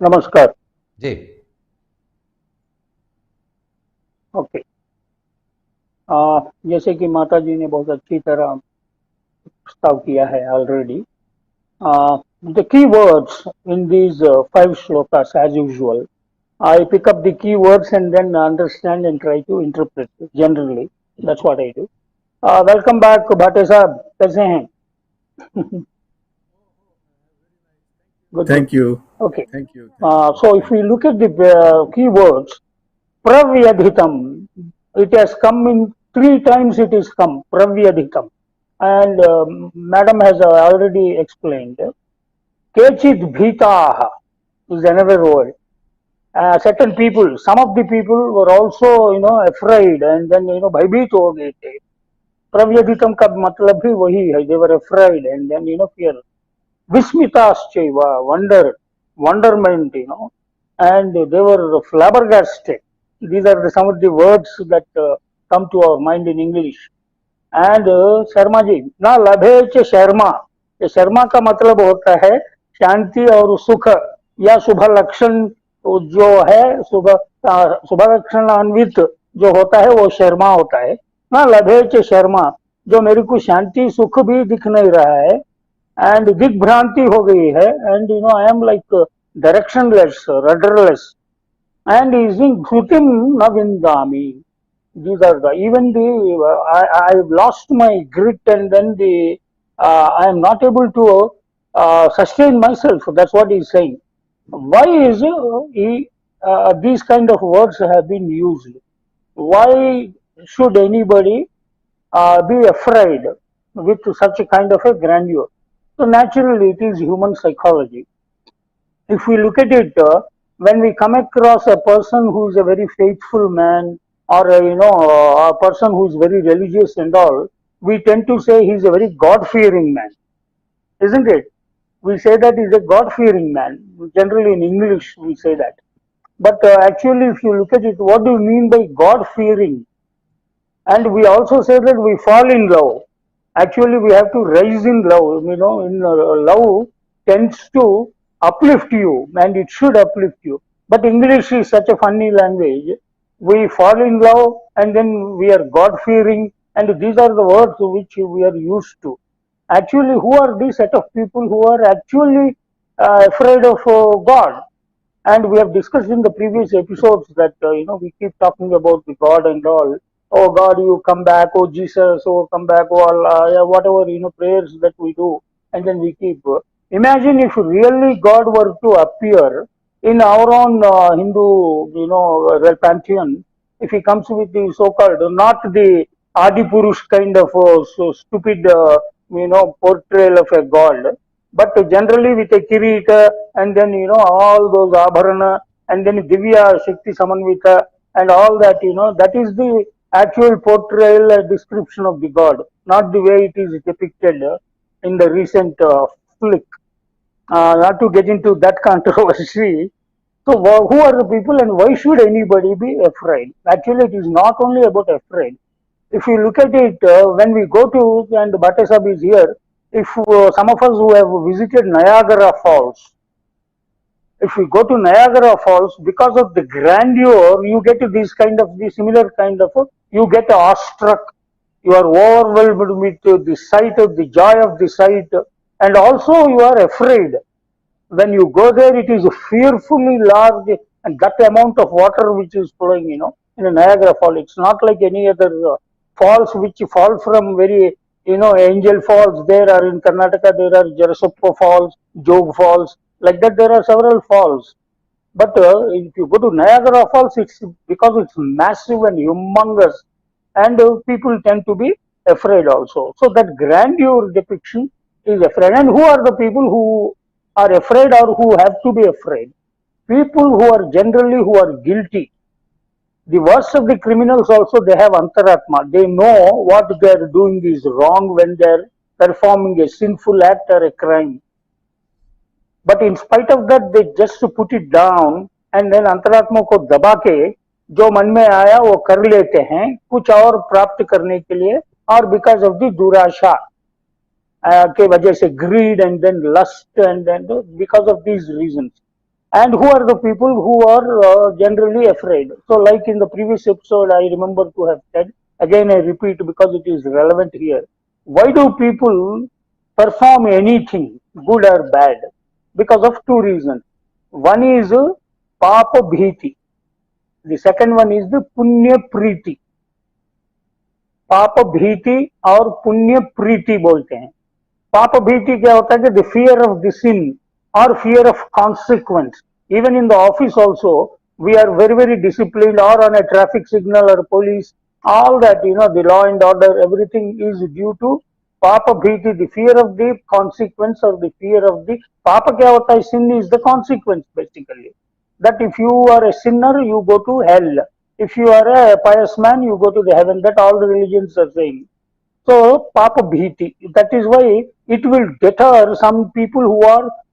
नमस्कार जी। ओके। जैसे कि माता जी ने बहुत अच्छी तरह प्रस्ताव किया है already. The key words in these five shlokas, as usual, I pick up the key words and then understand and try to interpret it. Generally, that's what I do. Welcome back, Bhatte साहब. कैसे हैं? Good, good. Thank you. Okay. Thank you. So if we look at the key words, pravyadhitam, it has come in 3 times. It is come pravyadhitam, and Madam has already explained. Kechid bhitaha is another word. Certain people, some of the people were also, afraid, and then, bhaybeet ho gaye the. Pravyadhitam ka matlab bhi wahi hai. They were afraid, and then, fear. Vismitaschaiva, wonderment, and they were flabbergasted. These are some of the words that come to our mind in English. And Sharma ji ना लभे च शर्मा. ये शर्मा का मतलब होता है शांति और सुख या शुभ लक्षण जो है, शुभ लक्षणान्वित जो होता है वो शर्मा होता है ना. लभे च शर्मा, जो मेरे को शांति सुख भी दिख नहीं रहा है, एंड दिग्भ्रांति हो गई है, and I am like directionless, rudderless, and is in Dhrutim Navindami. These are the, even the, I've lost my grit, and then I am not able to sustain myself. That's what he's saying. Why is these kind of words have been used? Why should anybody be afraid with such a kind of a grandeur? So naturally it is human psychology. If we look at it, when we come across a person who is a very faithful man, or a person who is very religious and all, we tend to say he is a very God-fearing man, isn't it? We say that he is a God-fearing man. Generally in English we say that. But actually if you look at it, what do you mean by God-fearing? And we also say that we fall in love. Actually we have to rise in love. Love tends to uplift you, and it should uplift you. But English is such a funny language. We fall in love, and then we are God-fearing, and these are the words which we are used to. Actually, who are these set of people who are actually afraid of God? And we have discussed in the previous episodes that we keep talking about the God and all. Oh God, you come back. Oh Jesus, oh come back. Oh Allah, yeah, whatever prayers that we do, and then we keep. Imagine if really God were to appear in our own Hindu pantheon. If he comes with the so-called, not the Adi Purush kind of so stupid portrayal of a God, but generally with a kirita, and then all those abharana, and then divya shakti samanvita, and all that, that is the actual portrayal description of the God, not the way it is depicted in the recent flick. Not to get into that controversy. So who are the people, and why should anybody be afraid? Actually it is not only about afraid. If you look at it, when we go to, and Bhatte Sahib is here, if some of us who have visited Niagara Falls, if we go to Niagara Falls, because of the grandeur, you get this kind of, the similar kind of, you get awestruck, you are overwhelmed with the sight of the joy of the sight, and also you are afraid. When you go there, it is fearfully large, and that amount of water which is flowing, in a Niagara Fall. It's not like any other falls which fall from very, Angel Falls. There are in Karnataka, there are Jarasoppa Falls, Jog Falls. Like that, there are several falls. But if you go to Niagara Falls, it's because it's massive and humongous, and people tend to be afraid also. So that grandeur depiction is afraid. And who are the people who are afraid, or who have to be afraid? People who are generally who are guilty. The worst of the criminals also, they have antaratma. They know what they are doing is wrong when they are performing a sinful act or a crime. But in spite of that, they just put it down, and then अंतरात्मा को दबा के जो मन में आया वो कर लेते हैं कुछ और प्राप्त करने के लिए, और बिकॉज ऑफ द दुराशा के वजह से, greed and then lust, and then because of these reasons. And who are the people who are generally afraid? So, like in the previous episode, I remember to have said, again I repeat because it is relevant here. Why do people perform anything, good or bad? Because of two reasons. One is papa bhiti. The second one is the punya priti. पाप भीति और पुण्य प्रीति बोलते हैं. पाप भीति क्या होता है कि the fear of the sin or fear of consequence. Even in the office also, we are very, very disciplined, or on a traffic signal or police, all that, the law and order, everything is due to papa bhiti, the fear of the consequence, or the fear of the papa kya hota hai, sin is the consequence basically. That if you are a sinner, you go to hell. If you are a pious man, you go to the heaven. That all the religions are saying. So papa bhiti, that is why it will deter some people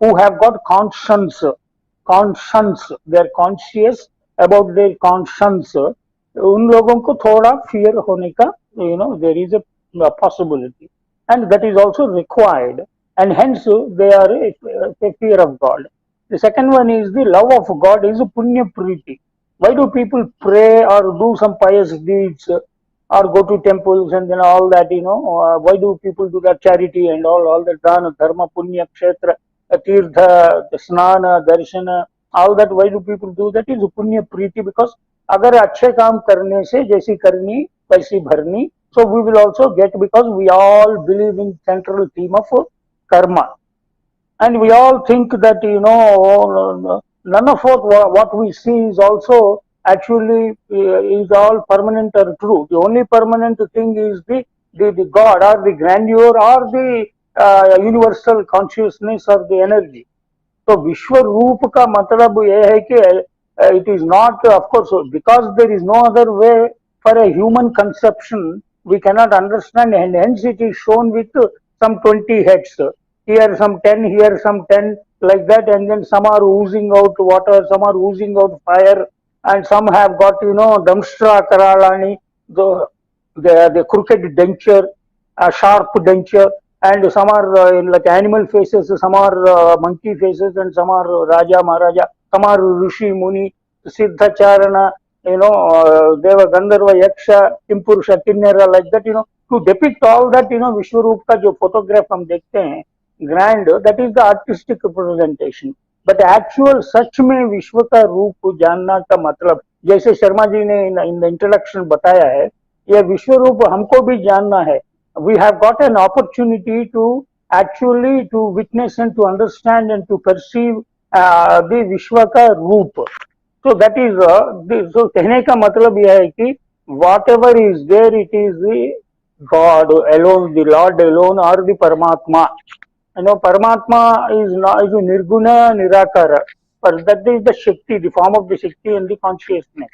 who have got conscience. They are conscious about their conscience. उन लोगों को थोड़ा fear होने का, there is a possibility, and that is also required, and hence they are a fear of God. The second one is the love of God is punya priti. Why do people pray or do some pious deeds? Or go to temples and then all that, why do people do that? Charity and all that dana, dharma, punya, kshetra, tirtha, snana, darshana, all that. Why do people do that? Is punya priti, because agar अच्छे काम करने से जैसी करनी वैसी भरनी. So we will also get, because we all believe in central theme of karma, and we all think that none of what we see is also actually is all permanent or true. The only permanent thing is the God, or the grandeur, or the universal consciousness, or the energy. तो विश्व रूप का मतलब यह है कि it is not, of course, because there is no other way for a human conception, we cannot understand, and hence it is shown with some 20 heads. Here some 10, here some 10, like that, and then some are oozing out water, some are oozing out fire, and some have got, Damstra Karalani, the crooked denture, sharp denture, and some are like animal faces, some are monkey faces, and some are Raja, Maharaja, some are Rishi, Muni, Siddha Charana, Deva, Gandharva, Yaksha, Kimpurusha, Kinnera, like that, to depict all that, Vishwarup ka jo photograph hum dekhte hain, grand, that is the artistic representation. But actual सच में विश्व का रूप जानना का मतलब, जैसे शर्मा जी ने in the introduction बताया है, यह विश्व रूप हमको भी जानना है. We have got an opportunity to actually to witness and to understand and to perceive the विश्व का रूप. So that is so कहने का मतलब यह है कि whatever is there, it is the God alone, the Lord alone, or the Paramatma. Paramatma is Nirguna Nirakara, but that is the Shakti, the form of the Shakti and the consciousness.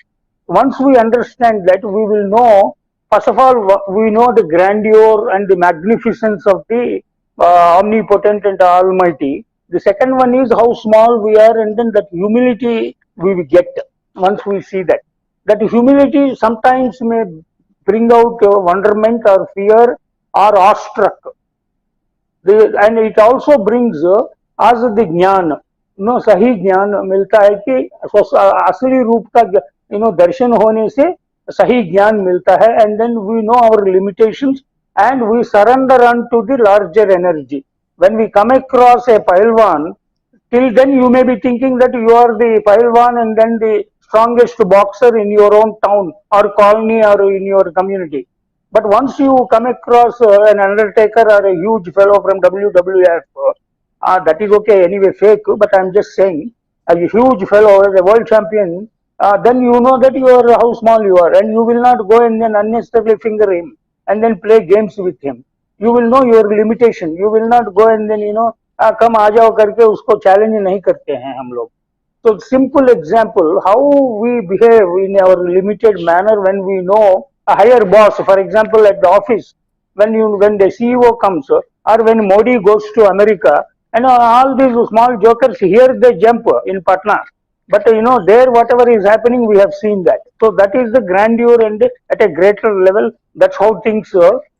Once we understand that, we will know, first of all, we know the grandeur and the magnificence of the omnipotent and almighty. The second one is how small we are, and then that humility we will get once we see that. That humility sometimes may bring out wonderment or fear or awestruck. And it also brings as the ज्ञान, सही ज्ञान मिलता है कि असली रूप का दर्शन होने से सही ज्ञान मिलता है, and then we know our limitations and we surrender unto the larger energy. When we come across a Pahalwan, till then you may be thinking that you are the Pahalwan and then the strongest boxer in your own town or colony or in your community. But once you come across an undertaker or a huge fellow from WWF, that is okay, anyway, fake, but I'm just saying, a huge fellow, a world champion, then you know that you are how small you are, and you will not go and then unnecessarily finger him and then play games with him. You will know your limitation. You will not go and then, come आ जाओ करके उसको challenge नहीं करते हैं हम लोग. So simple example, how we behave in our limited manner when we know a higher boss, for example, at the office, when the CEO comes, or when Modi goes to America, and all these small jokers here they jump in Patna. But there whatever is happening, we have seen that. So that is the grandeur, and at a greater level, that's how things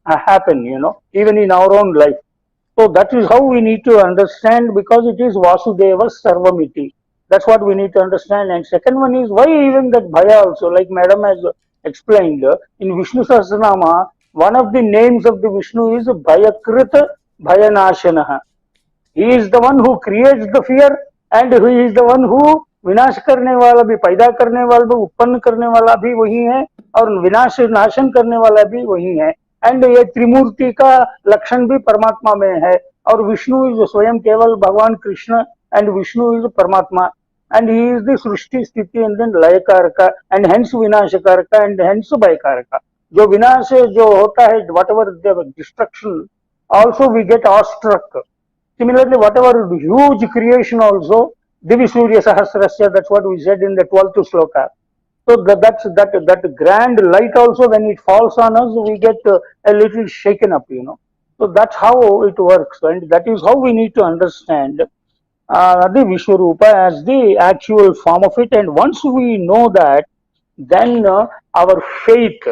happen, even in our own life. So that is how we need to understand, because it is Vasudeva Sarvamiti. That's what we need to understand. And second one is why even that Bhaya also, like Madam has explained, in Vishnu Sahasranama, one of the names of the Vishnu is Bhayakrit Bhayanashanaha. He is the one who creates the fear and he is the one who विनाश करने वाला भी, पैदा करने वाला भी, उत्पन्न करने वाला भी वही है और विनाश नाशन करने वाला भी वही है. एंड ये त्रिमूर्ति का लक्षण भी परमात्मा में है और विष्णु इज स्वयं केवल भगवान कृष्ण एंड विष्णु इज परमात्मा and he is the सृष्टि स्थिति and then लय कारक and hence विनाश कारक and hence भय कारक. जो विनाश जो होता है, whatever the destruction, also we get awestruck. Similarly, whatever huge creation also, Divi Surya Sahasrasya, that's what we said in the 12th sloka. So that grand light also, when it falls on us, we get a little shaken up, So that's how it works, and that is how we need to understand the Vishwarupa as the actual form of it. And once we know that, then our faith,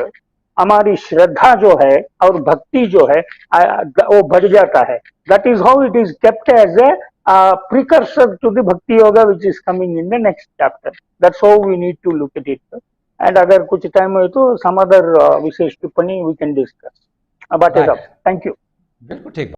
हमारी श्रद्धा जो है और भक्ति जो है वो बढ़ जाता है. That is how it is kept as a precursor to the Bhakti Yoga which is coming in the next chapter. That's how we need to look at it. And अगर कुछ टाइम हो तो some other विशेष टिप्पणी we can discuss. But it up. Thank you. बिल्कुल ठीक.